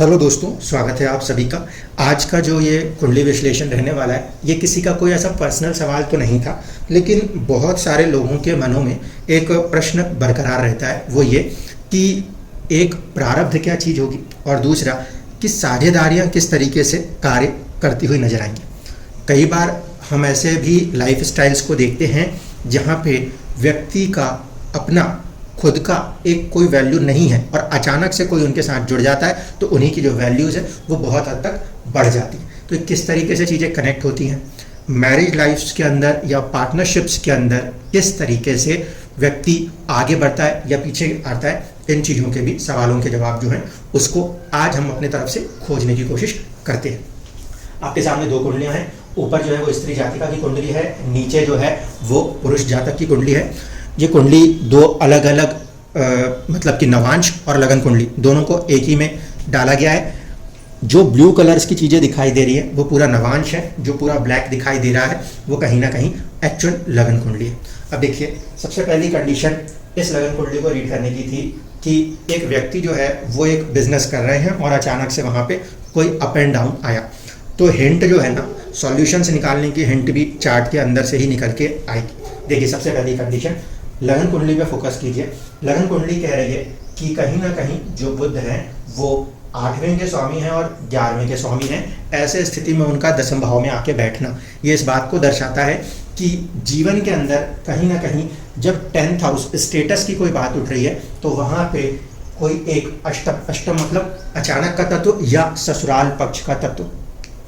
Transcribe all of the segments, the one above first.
Hello दोस्तों, स्वागत है आप सभी का। आज का जो ये कुंडली विश्लेषण रहने वाला है, ये किसी का कोई ऐसा पर्सनल सवाल तो नहीं था, लेकिन बहुत सारे लोगों के मनों में एक प्रश्न बरकरार रहता है। वो ये कि एक प्रारब्ध क्या चीज़ होगी और दूसरा कि साझेदारियाँ किस तरीके से कार्य करती हुई नजर आएंगी। कई बार हम ऐसे भी लाइफ स्टाइल्स को देखते हैं जहाँ पे व्यक्ति का अपना खुद का एक कोई वैल्यू नहीं है और अचानक से कोई उनके साथ जुड़ जाता है तो उन्हीं की जो वैल्यूज़ है वो बहुत हद तक बढ़ जाती है। तो किस तरीके से चीज़ें कनेक्ट होती हैं मैरिज लाइफ्स के अंदर या पार्टनरशिप्स के अंदर, किस तरीके से व्यक्ति आगे बढ़ता है या पीछे आता है, इन चीज़ों के भी सवालों के जवाब जो हैं उसको आज हम अपने तरफ से खोजने की कोशिश करते हैं। आपके सामने दो कुंडलियाँ हैं। ऊपर जो है वो स्त्री जातिका की कुंडली है, नीचे जो है वो पुरुष जातक की कुंडली है। ये कुंडली दो अलग अलग मतलब कि नवांश और लगन कुंडली दोनों को एक ही में डाला गया है। जो ब्लू कलर्स की चीज़ें दिखाई दे रही है वो पूरा नवांश है, जो पूरा ब्लैक दिखाई दे रहा है वो कहीं ना कहीं एक्चुअल लगन कुंडली है। अब देखिए, सबसे पहली कंडीशन इस लगन कुंडली को रीड करने की थी कि एक व्यक्ति जो है वो एक बिजनेस कर रहे हैं और अचानक से वहाँ पे कोई अप एंड डाउन आया, तो हिंट जो है ना, सॉल्यूशंस निकालने की हिंट भी चार्ट के अंदर से ही निकल के आएगी। देखिए, सबसे पहली कंडीशन लगन कुंडली पे फोकस कीजिए। लगन कुंडली कह रही है कि कहीं ना कहीं जो बुध हैं वो 8वें के स्वामी हैं और 11वें के स्वामी हैं। ऐसे स्थिति में उनका 10वें भाव में आके बैठना ये इस बात को दर्शाता है कि जीवन के अंदर कहीं ना कहीं जब 10th हाउस स्टेटस की कोई बात उठ रही है तो वहाँ पे कोई एक अष्टम मतलब अचानक का तत्व या ससुराल पक्ष का तत्व,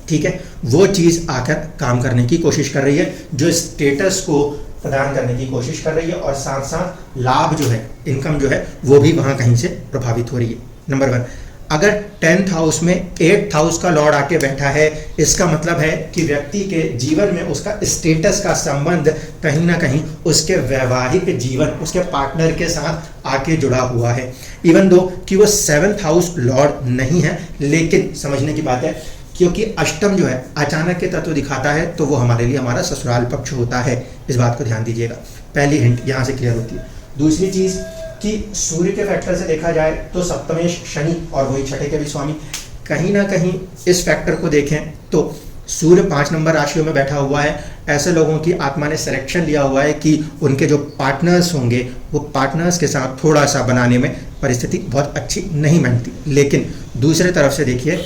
ठीक है, वो चीज़ आकर काम करने की कोशिश कर रही है, जो स्टेटस को प्रदान करने की कोशिश कर रही है और साथ साथ लाभ जो है, इनकम जो है वो भी वहाँ कहीं से प्रभावित हो रही है। नंबर 1, अगर 10th हाउस में 8th हाउस का लॉर्ड आके बैठा है, इसका मतलब है कि व्यक्ति के जीवन में उसका स्टेटस का संबंध कहीं ना कहीं उसके वैवाहिक जीवन, उसके पार्टनर के साथ आके जुड़ा हुआ है। इवन दो कि वो 7th हाउस लॉर्ड नहीं है, लेकिन समझने की बात है क्योंकि अष्टम जो है अचानक के तत्व दिखाता है तो वो हमारे लिए हमारा ससुराल पक्ष होता है। इस बात को ध्यान दीजिएगा, पहली हिंट यहाँ से क्लियर होती है। दूसरी चीज़ कि सूर्य के फैक्टर से देखा जाए तो सप्तमेश शनि और वही छठे के भी स्वामी, कहीं ना कहीं इस फैक्टर को देखें तो सूर्य 5 नंबर राशियों में बैठा हुआ है। ऐसे लोगों की आत्मा ने सिलेक्शन लिया हुआ है कि उनके जो पार्टनर्स होंगे वो पार्टनर्स के साथ थोड़ा सा बनाने में परिस्थिति बहुत अच्छी नहीं बनती। लेकिन दूसरे तरफ से देखिए,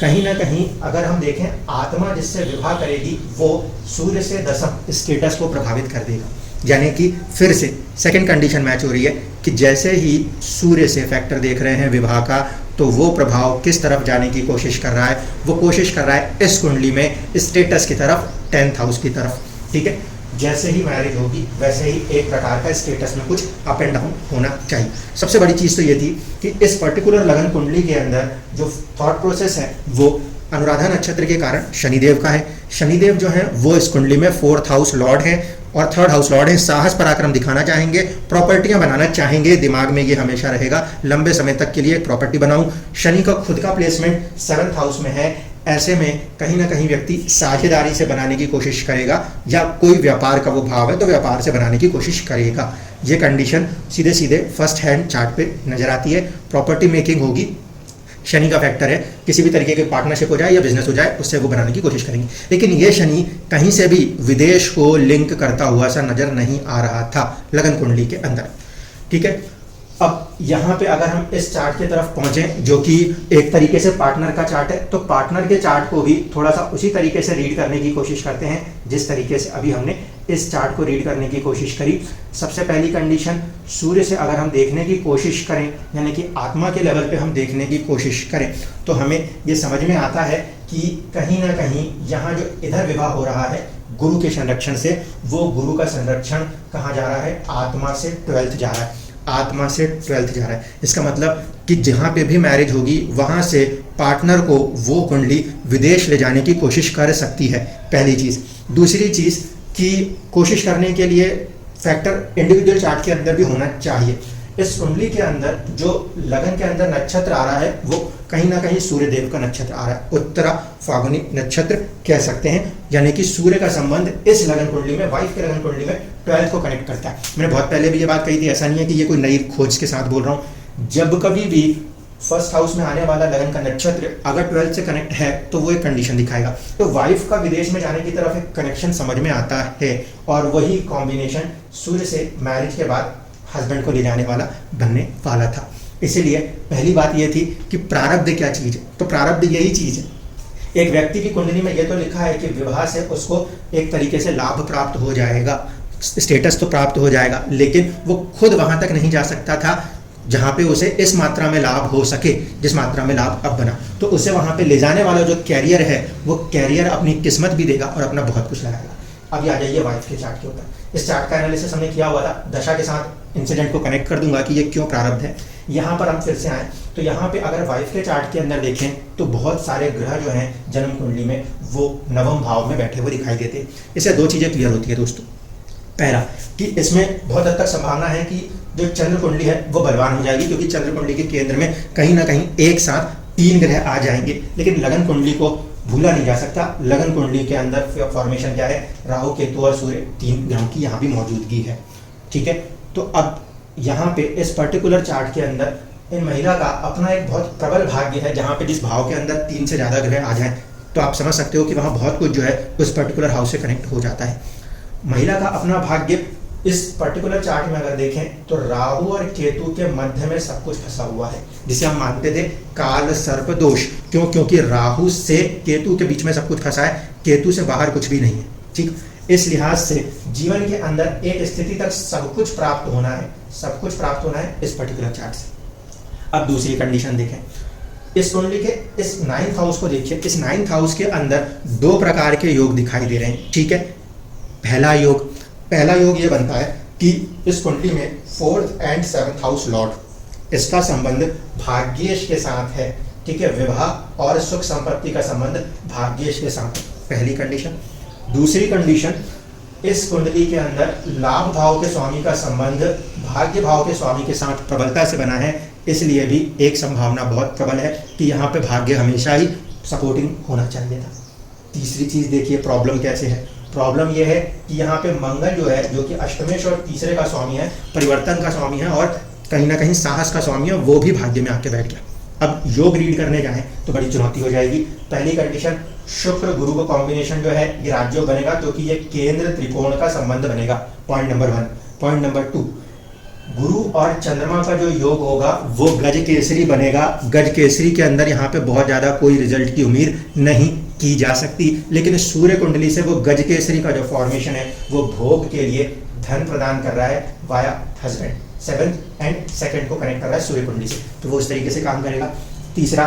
कहीं ना कहीं अगर हम देखें आत्मा जिससे विवाह करेगी वो सूर्य से 10th स्टेटस को प्रभावित कर देगा। यानी कि फिर से सेकंड कंडीशन मैच हो रही है कि जैसे ही सूर्य से फैक्टर देख रहे हैं विवाह का, तो वो प्रभाव किस तरफ जाने की कोशिश कर रहा है, वो कोशिश कर रहा है इस कुंडली में स्टेटस की तरफ, 10th हाउस की तरफ, ठीक है। जैसे ही मैरिज होगी वैसे ही एक प्रकार का स्टेटस में कुछ अप एंड डाउन होना चाहिए। सबसे बड़ी चीज़ तो ये थी कि इस पर्टिकुलर लगन कुंडली के अंदर जो थॉट प्रोसेस है वो अनुराधा नक्षत्र के कारण शनिदेव का है। शनिदेव जो है वो इस कुंडली में 4th हाउस लॉर्ड है और 3rd हाउस लॉर्ड है। साहस पराक्रम दिखाना चाहेंगे, प्रॉपर्टियां बनाना चाहेंगे, दिमाग में ये हमेशा रहेगा लंबे समय तक के लिए एक प्रॉपर्टी बनाऊं। शनि का खुद का प्लेसमेंट 7th हाउस में है। ऐसे में कहीं ना कहीं व्यक्ति साझेदारी से बनाने की कोशिश करेगा या कोई व्यापार का वो भाव है तो व्यापार से बनाने की कोशिश करेगा। ये कंडीशन सीधे सीधे फर्स्ट हैंड चार्ट पे नजर आती है। प्रॉपर्टी मेकिंग होगी, शनि का फैक्टर है, किसी भी तरीके की पार्टनरशिप हो जाए या बिजनेस हो जाए उससे वो बनाने की कोशिश करेंगे। लेकिन ये शनि कहीं से भी विदेश को लिंक करता हुआ सा नजर नहीं आ रहा था लगन कुंडली के अंदर, ठीक है। अब यहाँ पे अगर हम इस चार्ट की तरफ पहुंचे जो कि एक तरीके से पार्टनर का चार्ट है, तो पार्टनर के चार्ट को भी थोड़ा सा उसी तरीके से रीड करने की कोशिश करते हैं जिस तरीके से अभी हमने इस चार्ट को रीड करने की कोशिश करी। सबसे पहली कंडीशन, सूर्य से अगर हम देखने की कोशिश करें यानी कि आत्मा के लेवल पे हम देखने की कोशिश करें तो हमें ये समझ में आता है कि कहीं ना कहीं यहाँ जो इधर विवाह हो रहा है गुरु के संरक्षण से, वो गुरु का संरक्षण कहाँ जा रहा है, आत्मा से 12th जा रहा है, आत्मा से 12th जा रहा है। इसका मतलब कि जहाँ पे भी मैरिज होगी वहाँ से पार्टनर को वो कुंडली विदेश ले जाने की कोशिश कर सकती है, पहली चीज़। दूसरी चीज़ कि कोशिश करने के लिए फैक्टर इंडिविजुअल चार्ट के अंदर भी होना चाहिए। इस कुंडली के अंदर जो लगन के अंदर नक्षत्र आ रहा है वो कहीं ना कहीं सूर्य देव का नक्षत्र आ रहा है, उत्तरा फागुनी नक्षत्र कह सकते हैं। यानी कि सूर्य का संबंध इस लगन कुंडली में, वाइफ के लगन कुंडली में 12th को कनेक्ट करता है। मैंने बहुत पहले भी ये बात कही थी, ऐसा नहीं है कि ये कोई नई खोज के साथ बोल रहा हूँ। जब कभी भी फर्स्ट हाउस में आने वाला लगन का नक्षत्र अगर 12 से कनेक्ट है तो वो एक कंडीशन दिखाएगा। तो वाइफ का विदेश में जाने की तरफ एक कनेक्शन समझ में आता है, और वही कॉम्बिनेशन सूर्य से मैरिज के बाद हस्बैंड को ले जाने वाला बनने वाला था। इसीलिए पहली बात यह थी कि प्रारब्ध क्या चीज़ है, तो प्रारब्ध यही चीज़ है। एक व्यक्ति की कुंडली में यह तो लिखा है कि विवाह से उसको एक तरीके से लाभ प्राप्त हो जाएगा, स्टेटस तो प्राप्त हो जाएगा, लेकिन वो खुद वहां तक नहीं जा सकता था जहां पे उसे इस मात्रा में लाभ हो सके जिस मात्रा में लाभ अब बना। तो उसे वहां पे ले जाने वाला जो कैरियर है वो कैरियर अपनी किस्मत भी देगा और अपना बहुत कुछ लगाएगा। अब आ जाइए वाइफ के चार्ट के ऊपर। इस चार्ट का एनालिसिस हमने किया हुआ था, दशा के साथ इंसिडेंट को कनेक्ट कर दूंगा कि ये क्यों प्रारब्ध है। यहाँ पर हम फिर से आए तो यहाँ पे अगर वाइफ के चार्ट के अंदर देखें तो बहुत सारे ग्रह जो हैं जन्म कुंडली में वो नवम भाव में बैठे हुए दिखाई देते हैं। इससे दो चीज़ें क्लियर होती है दोस्तों। पहला कि इसमें बहुत हद तक संभावना है कि जो चंद्र कुंडली है वो बलवान हो जाएगी, क्योंकि चंद्र कुंडली के केंद्र में कहीं ना कहीं एक साथ 3 ग्रह आ जाएंगे। लेकिन लगन कुंडली को भूला नहीं जा सकता। लगन कुंडली के अंदर फॉर्मेशन क्या है, राहु केतु और सूर्य 3 ग्रहों की यहाँ भी मौजूदगी है। ठीक है, तो अब यहाँ पे इस पर्टिकुलर चार्ट के अंदर इन महिला का अपना एक बहुत प्रबल भाग्य है, जहाँ पे जिस भाव के अंदर 3 से ज़्यादा ग्रह आ जाएं तो आप समझ सकते हो कि वहाँ बहुत कुछ जो है उस पर्टिकुलर हाउस से कनेक्ट हो जाता है। महिला का अपना भाग्य इस पर्टिकुलर चार्ट में अगर देखें तो राहु और केतु के मध्य में सब कुछ फंसा हुआ है, जिसे हम मानते थे काल सर्प दोष। क्यों? क्योंकि राहु से केतु के बीच में सब कुछ फंसा है, केतु से बाहर कुछ भी नहीं है। ठीक, इस लिहाज से जीवन के अंदर एक स्थिति तक सब कुछ प्राप्त होना है, सब कुछ प्राप्त होना है इस पर्टिकुलर चार्ट से। अब दूसरी कंडीशन देखें, इस कुंडली के इस 9th हाउस को देखिए। इस 9th हाउस के अंदर 2 प्रकार के योग दिखाई दे रहे हैं। ठीक है, पहला योग ये बनता है कि इस कुंडली में 4th and 7th house Lord, इसका संबंध भाग्येश के साथ है। ठीक है, विवाह और सुख संपत्ति का संबंध भाग्येश के साथ है, पहली कंडीशन। दूसरी कंडीशन, इस कुंडली के अंदर लाभ भाव के स्वामी का संबंध भाग्य भाव के स्वामी के साथ प्रबलता से बना है, इसलिए भी एक संभावना बहुत प्रबल है कि यहाँ पे भाग्य हमेशा ही सपोर्टिंग होना चाहिए था। तीसरी चीज देखिए प्रॉब्लम कैसे है। प्रॉब्लम यह है कि यहाँ पे मंगल जो है, जो कि अष्टमेश और तीसरे का स्वामी है, परिवर्तन का स्वामी है और कहीं ना कहीं साहस का स्वामी है, वो भी भाग्य में आके बैठ गया। अब योग रीड करने जाएं तो बड़ी चुनौती हो जाएगी। पहली कंडीशन, शुक्र गुरु का कॉम्बिनेशन जो है ये राजयोग बनेगा, क्योंकि ये केंद्र त्रिकोण का संबंध बनेगा, पॉइंट नंबर 1। पॉइंट नंबर 2, गुरु और चंद्रमा का जो योग होगा वो गज केसरी बनेगा। गज केसरी के अंदर यहाँ पे बहुत ज्यादा कोई रिजल्ट की उम्मीद नहीं की जा सकती, लेकिन सूर्य कुंडली से वो गज केसरी का जो फॉर्मेशन है वो भोग के लिए धन प्रदान कर रहा है via husband. 7th and 2nd को कनेक्ट कर रहा है सूर्य कुंडली से, तो वो इस तरीके से काम करेगा। तीसरा,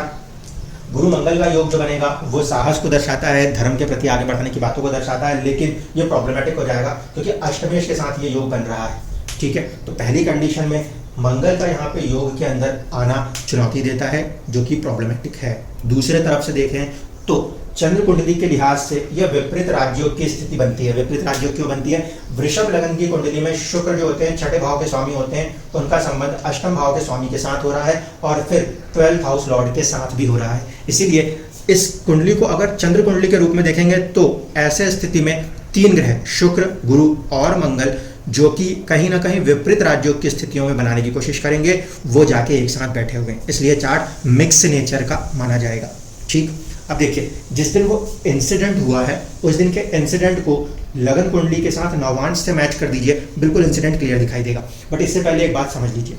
गुरु मंगल का योग जो बनेगा वो साहस को दर्शाता है, धर्म के प्रति आगे बढ़ाने की बातों को दर्शाता है, लेकिन ये प्रॉब्लमेटिक हो जाएगा क्योंकि अष्टमेश के साथ ये योग बन रहा है। ठीक है, तो पहली कंडीशन में मंगल का यहाँ पे योग के अंदर आना चुनौती देता है, जो कि प्रॉब्लमेटिक है। दूसरे तरफ से देखें तो चंद्र कुंडली के लिहाज से यह विपरीत राजयोग की स्थिति बनती है। विपरीत राजयोग क्यों बनती है? वृषभ लगन की कुंडली में शुक्र जो होते हैं 6ठे भाव के स्वामी होते हैं, तो उनका संबंध अष्टम भाव के स्वामी के साथ हो रहा है और फिर 12th हाउस लॉर्ड के साथ भी हो रहा है। इसीलिए इस कुंडली को अगर चंद्र कुंडली के रूप में देखेंगे तो ऐसे स्थिति में 3 ग्रह शुक्र, गुरु और मंगल, जो कि कहीं ना कहीं विपरीत राजयोग की स्थितियों में बनाने की कोशिश करेंगे, वो जाके एक साथ बैठे हुए हैं। इसलिए चार्ट मिक्स नेचर का माना जाएगा। ठीक, अब देखिए जिस दिन वो इंसिडेंट हुआ है उस दिन के इंसिडेंट को लगन कुंडली के साथ नवांश से मैच कर दीजिए, बिल्कुल इंसिडेंट क्लियर दिखाई देगा। बट इससे पहले एक बात समझ लीजिए,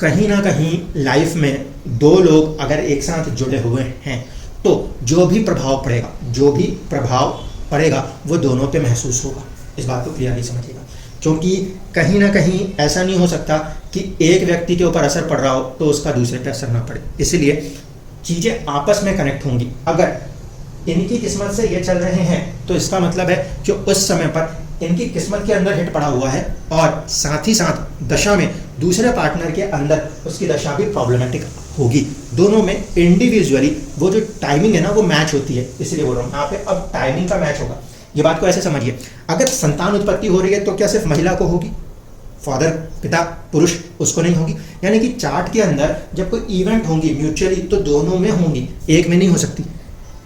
कहीं ना कहीं लाइफ में 2 लोग अगर एक साथ जुड़े हुए हैं तो जो भी प्रभाव पड़ेगा वो दोनों पे महसूस होगा। इस बात को क्लियरली समझिएगा, क्योंकि कहीं ना कहीं ऐसा नहीं हो सकता कि एक व्यक्ति के ऊपर असर पड़ रहा हो तो उसका दूसरे पे असर ना पड़े। इसलिए चीजें आपस में कनेक्ट होंगी। अगर इनकी किस्मत से ये चल रहे हैं तो इसका मतलब है कि उस समय पर इनकी किस्मत के अंदर हिट पड़ा हुआ है और साथ ही साथ दशा में दूसरे पार्टनर के अंदर उसकी दशा भी प्रॉब्लमेटिक होगी। दोनों में इंडिविजुअली वो जो टाइमिंग है ना वो मैच होती है, इसलिए बोल रहा हूँ यहाँ पे अब टाइमिंग का मैच होगा। ये बात को ऐसे समझिए, अगर संतान उत्पत्ति हो रही है तो क्या सिर्फ महिला को होगी? फादर, पिता, पुरुष, उसको नहीं होगी। यानी कि चार्ट के अंदर जब कोई इवेंट होंगी म्यूचुअली तो दोनों में होंगी, एक में नहीं हो सकती।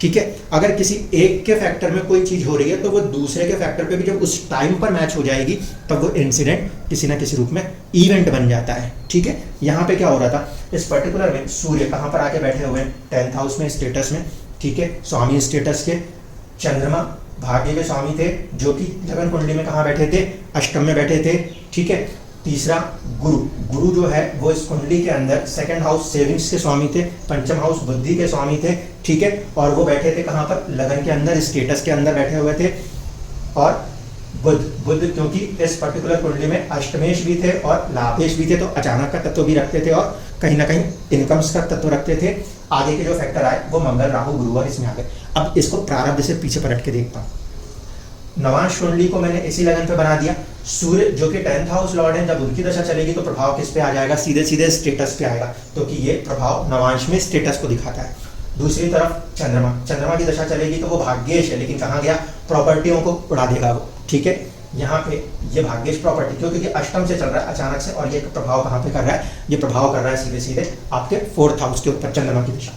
ठीक है। अगर किसी एक के फैक्टर में कोई चीज हो रही है तो वो दूसरे के फैक्टर पे भी जब उस टाइम पर मैच हो जाएगी तब वो इंसिडेंट किसी ना किसी रूप में इवेंट बन जाता है। ठीक है, यहाँ पे क्या हो रहा था, इस पर्टिकुलर में सूर्य कहाँ पर आके बैठे हुए हैं, 10th हाउस में, स्टेटस में। ठीक है, स्वामी स्टेटस के। चंद्रमा भाग्य के स्वामी थे, जो कि लगन कुंडली में कहाँ बैठे थे, अष्टम में बैठे थे। ठीक है, तीसरा गुरु, गुरु जो है वो इस कुंडली के अंदर 2nd हाउस सेविंग्स के स्वामी थे, 5th हाउस बुद्धि के स्वामी थे। ठीक है, और वो बैठे थे कहाँ पर, लगन के अंदर, स्टेटस के अंदर बैठे हुए थे। और बुध क्योंकि इस पर्टिकुलर कुंडली में अष्टमेश भी थे और लाभेश भी थे, तो अचानक का तत्व भी रखते थे और कहीं ना कहीं इनकम्स का तत्व रखते थे। आगे के जो फैक्टर आए वो मंगल, राहु, गुरु और इसमें आ गए। अब इसको प्रारब्ध से पीछे पलट के देखता हूँ। नवांश कुंडली को मैंने इसी लगन पे बना दिया। सूर्य जो कि 10th हाउस लॉर्ड है, जब उनकी दशा चलेगी तो प्रभाव किस पे आ जाएगा, सीधे सीधे स्टेटस पे आएगा, तो कि ये प्रभाव नवांश में स्टेटस को दिखाता है। दूसरी तरफ चंद्रमा, चंद्रमा की दशा चलेगी तो वो भाग्येश है, लेकिन कहाँ गया, प्रॉपर्टियों को उड़ा देगा वो। ठीक है, यहाँ पे ये भाग्येश प्रॉपर्टी क्योंकि अष्टम से चल रहा है अचानक से, और ये प्रभाव कहाँ पे कर रहा है, ये प्रभाव कर रहा है सीधे सीधे आपके 4th हाउस के ऊपर, चंद्रमा की दशा।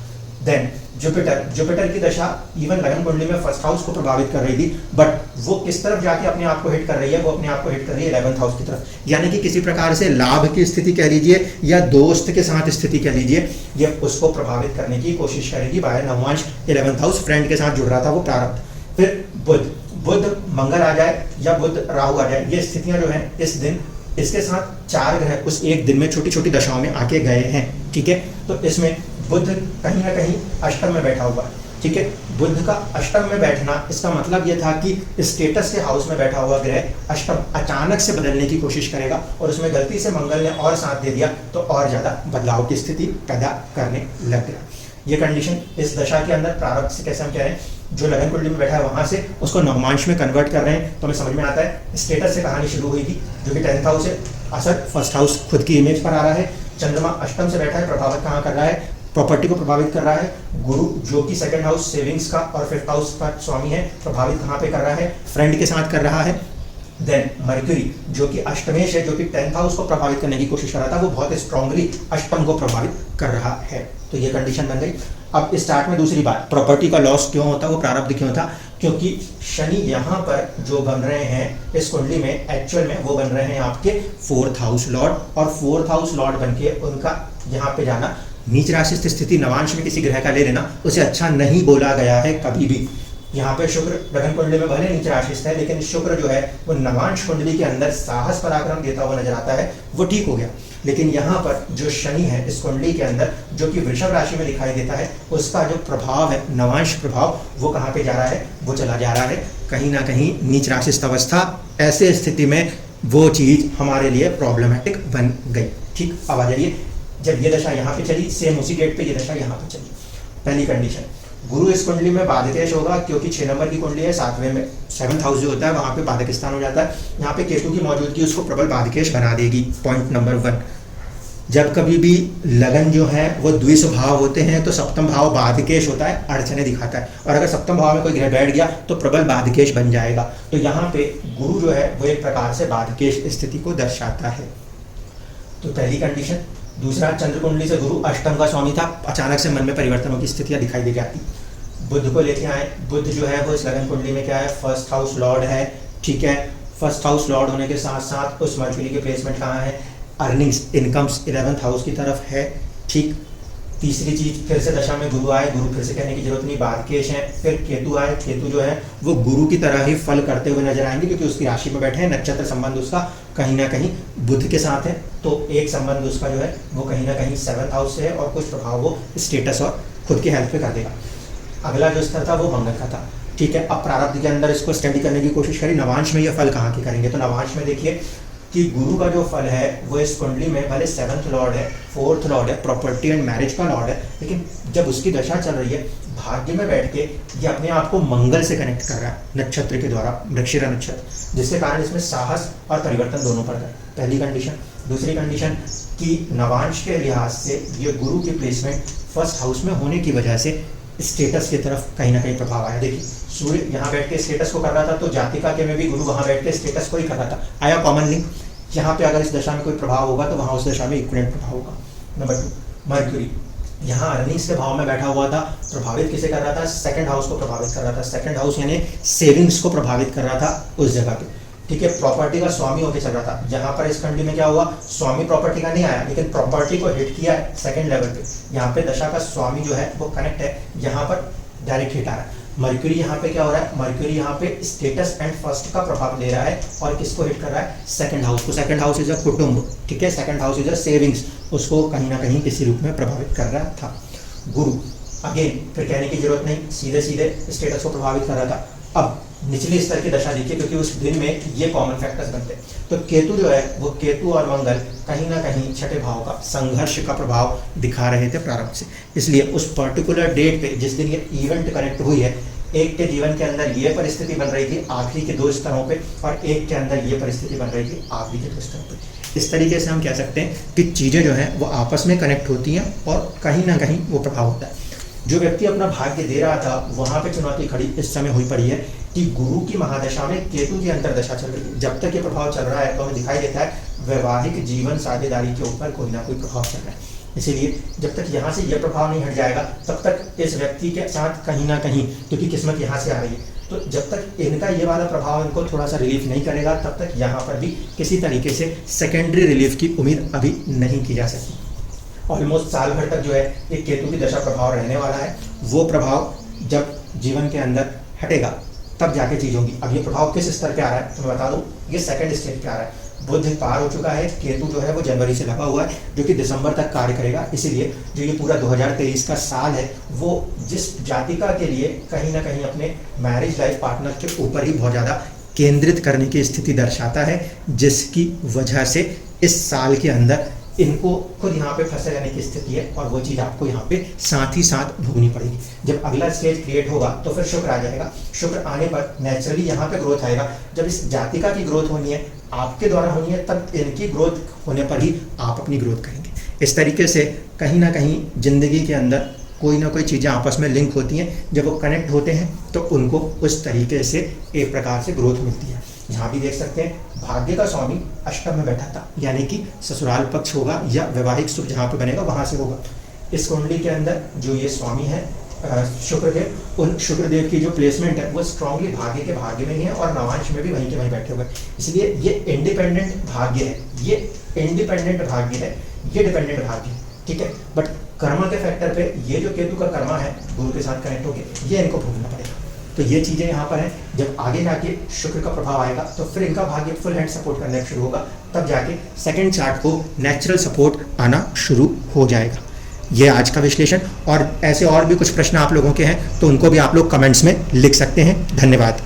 देन जुपिटर, जुपिटर की दशा इवन लगन कुंडली में 1st हाउस को प्रभावित कर रही थी, बट वो किस तरफ जाके अपने आप को हिट कर रही है, वो अपने आप को हिट कर रही है 11th हाउस की तरफ, यानी कि किसी प्रकार से लाभ की स्थिति कह लीजिए या दोस्त के साथ स्थिति कह लीजिए, ये उसको प्रभावित करने की कोशिश करेगी। Bye Navamsa 11th house friend के साथ जुड़ रहा था वो प्रारब्ध। फिर बुध, बुध मंगल आ जाए या बुध राहु आ जाए, ये स्थितियां जो है इस दिन इसके साथ 4 ग्रह उस एक दिन में छोटी छोटी दशाओं में आके गए हैं। ठीक है, तो इसमें बुध कहीं ना कहीं अष्टम में बैठा हुआ है। ठीक है, बुध का अष्टम में बैठना, इसका मतलब यह था कि स्टेटस के हाउस में बैठा हुआ ग्रह अष्टम अचानक से बदलने की कोशिश करेगा, और उसमें गलती से मंगल ने और साथ दे दिया तो और ज्यादा बदलाव की स्थिति पैदा करने लग गया। ये कंडीशन इस दशा के अंदर प्रारब्ध से कैसे हम कह रहे हैं, जो लगन कुंडली में बैठा है वहां से उसको नवमांश में कन्वर्ट कर रहे हैं, तो हमें समझ में आता है स्टेटस से कहानी शुरू हुई थी, जो कि 10th हाउस है, असर 1st हाउस खुद की इमेज पर आ रहा है। चंद्रमा अष्टम से बैठा है, प्रभावित कहाँ कर रहा है, प्रॉपर्टी को प्रभावित कर रहा है। गुरु जो कि 2nd हाउस सेविंग्स का और 5th हाउस का स्वामी है, प्रभावित कहाँ पे कर रहा है, फ्रेंड के साथ कर रहा है। देन मर्क्यूरी जो कि अष्टमेश है, जो कि 10th हाउस को प्रभावित करने की कोशिश कर रहा था, वो बहुत स्ट्रांगली अष्टम को प्रभावित कर रहा है, तो ये कंडीशन बन गई। अब स्टार्ट में दूसरी बात, प्रॉपर्टी का लॉस क्यों होता, वो प्रारब्ध क्यों था, क्योंकि शनि यहाँ पर जो बन रहे हैं इस कुंडली में, एक्चुअल में वो बन रहे हैं आपके 4th हाउस लॉर्ड, और 4th हाउस लॉर्ड बन के उनका यहाँ पे जाना, नीच राशि स्थिति नवांश में किसी ग्रह का ले लेना उसे अच्छा नहीं बोला गया है कभी भी। यहाँ पे शुक्र लगन कुंडली में भले नीच राशि है, लेकिन शुक्र जो है वो नवांश कुंडली के अंदर साहस पराक्रम देता हुआ नजर आता है, वो ठीक हो गया। लेकिन यहाँ पर जो शनि है इस कुंडली के अंदर, जो कि वृषभ राशि में दिखाई देता है, उसका जो प्रभाव है नवांश प्रभाव, वो कहाँ पे जा रहा है, वो चला जा रहा है कहीं ना कहीं नीच राशि अवस्था। ऐसे स्थिति में वो चीज हमारे लिए प्रॉब्लमेटिक बन गई। ठीक, अब आ जाइए, जब ये दशा यहाँ पे चली, सेम उसी डेट पे ये दशा यहाँ पे चली। पहली कंडीशन, गुरु इस कुंडली में बाधकेश होगा, क्योंकि 6 नंबर की कुंडली है, 7वें में 7th हाउस जो होता है वहां पे बाधक स्थान हो जाता है। यहाँ पे केतु की मौजूदगी उसको प्रबल बाधकेश बना देगी। पॉइंट नंबर 1, जब कभी भी लगन जो है वो द्विस्वभाव होते हैं तो सप्तम भाव बाधकेश होता है, अड़चने दिखाता है, और अगर सप्तम भाव में कोई ग्रह बैठ गया तो प्रबल बाधकेश बन जाएगा। तो यहाँ पे गुरु जो है वो एक प्रकार से बाधकेश स्थिति को दर्शाता है, तो पहली कंडीशन। दूसरा, चंद्र कुंडली से गुरु अष्टम का स्वामी था, अचानक से मन में परिवर्तनों की स्थितियां दिखाई दे जाती। बुध को लेके आए, बुध जो है वो इस लगन कुंडली में क्या है, 1st हाउस लॉर्ड है। ठीक है, 1st हाउस लॉर्ड होने के साथ साथ उस मर्क्यूरी की प्लेसमेंट कहाँ है, अर्निंग्स, इनकम्स 11th हाउस की तरफ है। ठीक, तीसरी चीज, फिर से दशा में गुरु आए, गुरु फिर से कहने की जरूरत नहीं, बाधकेश है। फिर केतु आए, केतु जो है वो गुरु की तरह ही फल करते हुए नजर आएंगे, क्योंकि उसकी राशि में बैठे हैं, नक्षत्र संबंध उसका कहीं ना कहीं बुध के साथ है, तो एक संबंध उसका जो है वो कहीं ना कहीं 7th हाउस से है, और कुछ प्रभाव वो स्टेटस और खुद की हेल्थ पे कर देगा। अगला जो स्तर था वो मंगल का था। ठीक है, अब प्रारब्ध के अंदर इसको स्टडी करने की कोशिश करी, नवांश में ये फल कहाँ के करेंगे, तो नवांश में देखिए कि गुरु का जो फल है वो इस कुंडली में भले 7th लॉर्ड है, 4th लॉर्ड है, प्रॉपर्टी एंड मैरिज का लॉर्ड है, लेकिन जब उसकी दशा चल रही है भाग्य में बैठ के ये अपने आप को मंगल से कनेक्ट कर रहा है नक्षत्र के द्वारा, मृगशिरा नक्षत्र, जिसके कारण इसमें साहस और परिवर्तन दोनों पड़ गए। पहली कंडीशन। दूसरी कंडीशन कि नवांश के लिहाज से ये गुरु की प्लेसमेंट 1st हाउस में होने की वजह से स्टेटस की तरफ कहीं ना कहीं प्रभाव आया। देखिए, सूर्य यहाँ बैठ के स्टेटस को कर रहा था, तो जातिका के में भी गुरु वहाँ बैठ के स्टेटस को ही कर रहा था, आया कॉमन लिंक। यहाँ पे अगर इस दशा में कोई प्रभाव होगा तो वहाँ उस दशा में इक्विवेलेंट प्रभाव होगा। Number 2, mercury. यहाँ अर्निंग्स के भाव में बैठा हुआ था, प्रभावित किसे कर रहा था? सेकंड हाउस को प्रभावित कर रहा था। सेकंड हाउस यानी सेविंग्स को प्रभावित कर रहा था उस जगह पे, ठीक है। प्रॉपर्टी का स्वामी होके चल रहा था। जहां पर इस कंडी में क्या हुआ, स्वामी प्रॉपर्टी का नहीं आया, लेकिन प्रॉपर्टी को हिट किया है सेकंड लेवल पे। यहाँ पे दशा का स्वामी जो है वो कनेक्ट है, यहाँ पर डायरेक्ट हिट आ रहा है। मर्क्यूरी यहाँ पे क्या हो रहा है, मर्क्यूरी यहाँ पे स्टेटस एंड फर्स्ट का प्रभाव ले रहा है और किसको हिट कर रहा है? सेकंड हाउस को। सेकंड हाउस इज अ कुटुंब, ठीक है। Second house is a savings, उसको कहीं ना कहीं किसी रूप में प्रभावित कर रहा था। गुरु अगेन फिर कहने की जरूरत नहीं, सीधे सीधे स्टेटस को प्रभावित कर रहा था। अब निचले स्तर की दशा देखिए, क्योंकि उस दिन में ये कॉमन फैक्टर्स बनते हैं। तो केतु जो है वो केतु और मंगल कहीं ना कहीं छठे भाव का संघर्ष का प्रभाव दिखा रहे थे प्रारंभ से। इसलिए उस पर्टिकुलर डेट पे जिस दिन ये इवेंट कनेक्ट हुई है, एक के जीवन के अंदर ये परिस्थिति बन रही थी आखिरी के 2 स्तरों पे, और एक के अंदर ये परिस्थिति बन रही थी आखिरी के 2 स्तरों पे। इस तरीके से हम कह सकते हैं कि चीज़ें जो हैं वो आपस में कनेक्ट होती हैं और कहीं ना कहीं वो प्रभाव होता है। जो व्यक्ति अपना भाग्य दे रहा था वहां पे चुनौती खड़ी इस समय हुई पड़ी है कि गुरु की महादशा में केतु की अंतरदशा चल रही है। जब तक ये प्रभाव चल रहा है तो हमें दिखाई देता है वैवाहिक जीवन साझेदारी के ऊपर कोई ना कोई प्रभाव चल रहा है। इसीलिए जब तक यहाँ से ये प्रभाव नहीं हट जाएगा तब तक इस व्यक्ति के साथ कहीं ना कहीं, क्योंकि किस्मत यहाँ से आ रही है, तो जब तक इनका ये वाला प्रभाव इनको थोड़ा सा रिलीफ नहीं करेगा तब तक यहाँ पर भी किसी तरीके से सेकेंडरी रिलीफ की उम्मीद अभी नहीं की जा सकती। ऑलमोस्ट साल भर तक जो है ये केतु की दशा प्रभाव रहने वाला है। वो प्रभाव जब जीवन के अंदर हटेगा तब जाके चीज होगी। अब ये प्रभाव किस स्तर पे आ रहा है तो मैं बता दूं, ये सेकंड स्टेज पे आ रहा है। बुध पार हो चुका है, केतु जो है वो जनवरी से लगा हुआ है, जो कि दिसंबर तक कार्य करेगा। इसीलिए जो ये पूरा 2023 का साल है वो जिस जातिका के लिए कहीं ना कहीं अपने मैरिज लाइफ पार्टनर के ऊपर ही बहुत ज़्यादा केंद्रित करने की स्थिति दर्शाता है, जिसकी वजह से इस साल के अंदर इनको खुद यहाँ पे फंसे रहने की स्थिति है और वो चीज़ आपको यहाँ पे साथ ही साथ भोगनी पड़ेगी। जब अगला स्टेज क्रिएट होगा तो फिर शुक्र आ जाएगा। शुक्र आने पर नेचुरली यहाँ पे ग्रोथ आएगा। जब इस जातिका की ग्रोथ होनी है, आपके द्वारा होनी है, तब इनकी ग्रोथ होने पर ही आप अपनी ग्रोथ करेंगे। इस तरीके से कहीं ना कहीं जिंदगी के अंदर कोई ना कोई चीज़ें आपस में लिंक होती हैं। जब वो कनेक्ट होते हैं तो उनको उस तरीके से एक प्रकार से ग्रोथ मिलती है। यहाँ भी देख सकते हैं भाग्य का स्वामी अष्टम में बैठा था, यानी कि ससुराल पक्ष होगा या वैवाहिक सुख जहाँ पे बनेगा वहाँ से होगा। इस कुंडली के अंदर जो ये स्वामी है शुक्रदेव, उन शुक्रदेव की जो प्लेसमेंट है वो स्ट्रांगली भाग्य के भाग्य में ही है और नवांश में भी वहीं के वहीं बैठे हुए। इसलिए ये इंडिपेंडेंट भाग्य है, ये इंडिपेंडेंट भाग्य है, ये डिपेंडेंट भाग्य है, ठीक है। बट कर्मा के फैक्टर पे ये जो केतु का कर्मा है गुरु के साथ कनेक्ट होके ये इनको भोगना पड़ेगा। तो ये चीज़ें यहाँ पर हैं। जब आगे जाके शुक्र का प्रभाव आएगा तो फिर इनका भाग्य फुल हैंड सपोर्ट करने शुरू होगा, तब जाके सेकंड चार्ट को नेचुरल सपोर्ट आना शुरू हो जाएगा। ये आज का विश्लेषण, और ऐसे और भी कुछ प्रश्न आप लोगों के हैं तो उनको भी आप लोग कमेंट्स में लिख सकते हैं। धन्यवाद।